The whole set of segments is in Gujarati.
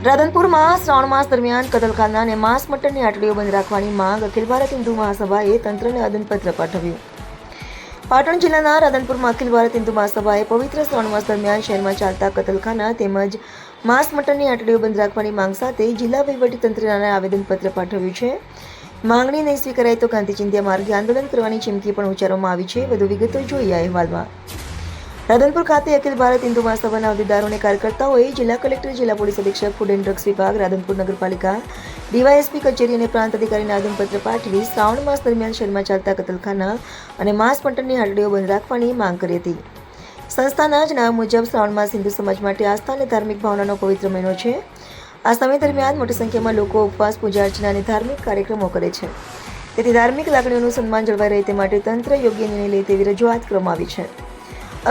રાધનપુરમાં શ્રાવણ માસ દરમિયાન કતલખાના અને માંસ મટનની આટડીઓ બંધ રાખવાની માંગ અખિલ ભારત હિન્દુ મહાસભાએ તંત્રને આવેદનપત્ર પાઠવ્યું. પાટણ જિલ્લાના રાધનપુરમાં અખિલ ભારત હિન્દુ મહાસભાએ પવિત્ર શ્રાવણ માસ દરમિયાન શહેરમાં ચાલતા કતલખાના તેમજ માંસ મટનની આટડીઓ બંધ રાખવાની માંગ સાથે જિલ્લા વહીવટીતંત્રને આવેદનપત્ર પાઠવ્યું છે. માંગણી નહીં સ્વીકારાય તો ગાંધી ચિંધ્યા માર્ગે આંદોલન કરવાની ચીમકી પણ ઉચ્ચારવામાં આવી છે. વધુ વિગતો જોઈએ આ અહેવાલમાં. રાધનપુર ખાતે અખિલ ભારત હિન્દુ મહાસભાના હોદ્દેદારો અને કાર્યકર્તાઓએ જિલ્લા કલેક્ટર, જિલ્લા પોલીસ અધિક્ષક, ફૂડ એન્ડ ડ્રગ્સ વિભાગ, રાધનપુર નગરપાલિકા, ડીવાયએસપી કચેરી અને પ્રાંત અધિકારીને આવેદનપત્ર પાઠવી શ્રાવણ માસ દરમિયાન શહેરમાં ચાલતા કતલખાના અને માંસ મટનની હાટડીઓ બંધ રાખવાની માંગ કરી હતી. સંસ્થાના જણાવ્યા મુજબ શ્રાવણ માસ હિન્દુ સમાજ માટે આસ્થા અને ધાર્મિક ભાવનાનો પવિત્ર મહિનો છે. આ સમય દરમિયાન મોટી સંખ્યામાં લોકો ઉપવાસ, પૂજા અર્ચના અને ધાર્મિક કાર્યક્રમો કરે છે. તેથી ધાર્મિક લાગણીઓનું સન્માન જળવાઈ રહે તે માટે તંત્ર યોગ્ય નિર્ણય લે તેવી રજૂઆત કરવામાં આવી છે.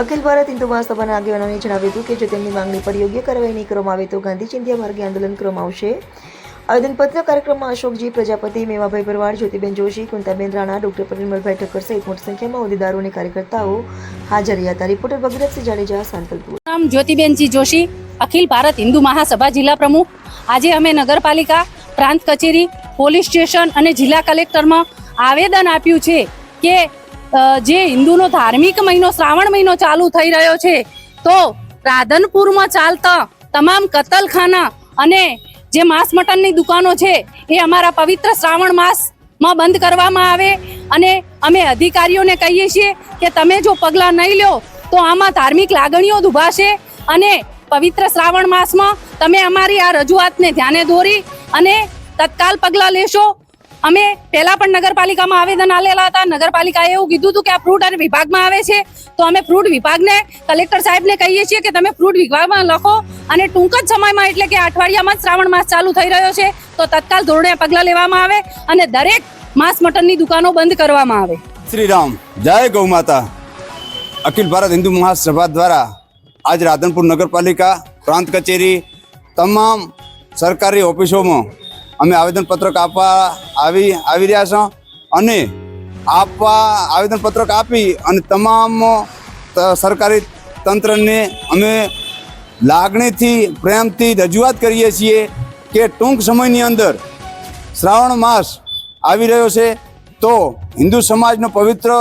અખિલ ભારત હિન્દુ મહાસભાના આગેવાનોએ જણાવ્યું હતું કે જો તેમની માંગણી પર યોગ્ય કાર્યવાહી નહીં કરવામાં આવે તો ગાંધી ચિંધ્યા માર્ગે આંદોલન કરવામાં આવશે. આવેદનપત્ર કાર્યક્રમમાં અશોકજી પ્રજાપતિ, મેવાભાઈ ભરવાડ, જ્યોતિબેન જોશી, કુંતાબેન રાણા, ડોક્ટર પરિમલભાઈ ઠક્કર સહિત મોટી સંખ્યામાં હોદ્દેદારો અને કાર્યકર્તાઓ હાજર રહ્યા હતા. રિપોર્ટર ભગીરથસિંહ જાડેજા, સાંતલપુર. નામ જ્યોતિબેનજી જોશી, અખિલ ભારત હિન્દુ મહાસભા જિલ્લા પ્રમુખ. આજે અમે નગરપાલિકા, પ્રાંત કચેરી, પોલીસ સ્ટેશન અને જિલ્લા કલેક્ટરમાં આવેદન આપ્યું છે કે જે હિન્દુનો ધાર્મિક મહિનો શ્રાવણ મહિનો ચાલુ થઈ રહ્યો છે તો રાધનપુરમાં ચાલતા તમામ કતલખાના અને જે માંસ મટનની દુકાનો છે એ અમારા પવિત્ર શ્રાવણ માસમાં બંધ કરવામાં આવે. અને અમે અધિકારીઓને કહીએ છીએ કે તમે જો પગલાં નહીં લો તો આમાં ધાર્મિક લાગણીઓ દુભાશે અને પવિત્ર શ્રાવણ માસમાં તમે અમારી આ રજૂઆતને ધ્યાને દોરી અને તત્કાલ પગલાં લેશો. અમે પહેલા પણ નગરપાલિકામાં આવેદન આલેલા હતા. નગરપાલિકાએ એવું કીધું હતું કે આ ફ્રૂટ અને વિભાગમાં આવે છે તો અમે ફ્રૂટ વિભાગને, કલેક્ટર સાહેબને કહીએ છીએ કે તમે ફ્રૂટ વિભાગમાં લખો અને ટૂંક જ સમયમાં એટલે કે અઠવાડિયામાં જ શ્રાવણ માસ ચાલુ થઈ રહ્યો છે તો તત્કાલ ધોરણે પગલાં લેવામાં આવે અને દરેક માંસ મટનની દુકાનો બંધ કરવામાં આવે. શ્રી રામ, જય ગૌ માતા. અખિલ ભારત હિન્દુ મહાસભા દ્વારા આજ રાધનપુર નગરપાલિકા, પ્રાંત કચેરી, તમામ સરકારી ઓફિસોમાં અમે આવેદનપત્રક આપવા આવી રહ્યા છો અને આવેદનપત્રક આપી અને તમામ સરકારી તંત્રને અમે લાગણીથી, પ્રેમથી રજૂઆત કરીએ છીએ કે ટૂંક સમયની અંદર શ્રાવણ માસ આવી રહ્યો છે તો હિન્દુ સમાજનો પવિત્ર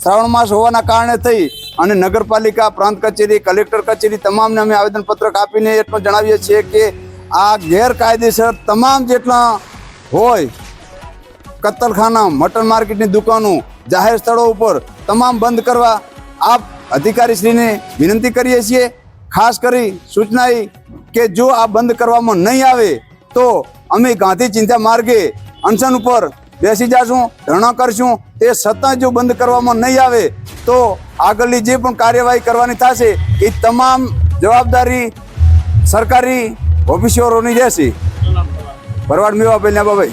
શ્રાવણ માસ હોવાના કારણે થઈ અને નગરપાલિકા, પ્રાંત કચેરી, કલેક્ટર કચેરી તમામને અમે આવેદનપત્રક આપીને એટલું જણાવીએ છીએ કે આ ગેરકાયદેસર તમામ જેટલા હોય કતલખાના, મટન માર્કેટની દુકાનો જાહેર સ્થળો ઉપર તમામ બંધ કરવા આપ અધિકારીશ્રીને વિનંતી કરીએ છીએ. ખાસ કરી સૂચના કે જો આ બંધ કરવામાં નહીં આવે તો અમે ગાંધી ચિંધ્યા માર્ગે અનશન ઉપર બેસી જશું, ધરણા કરશું. તે છતાં જો બંધ કરવામાં નહીં આવે તો આગળની જે પણ કાર્યવાહી કરવાની થશે એ તમામ જવાબદારી સરકારી ઓફિસરોની રહેશે. ભરવાડ મેવાભાઈ,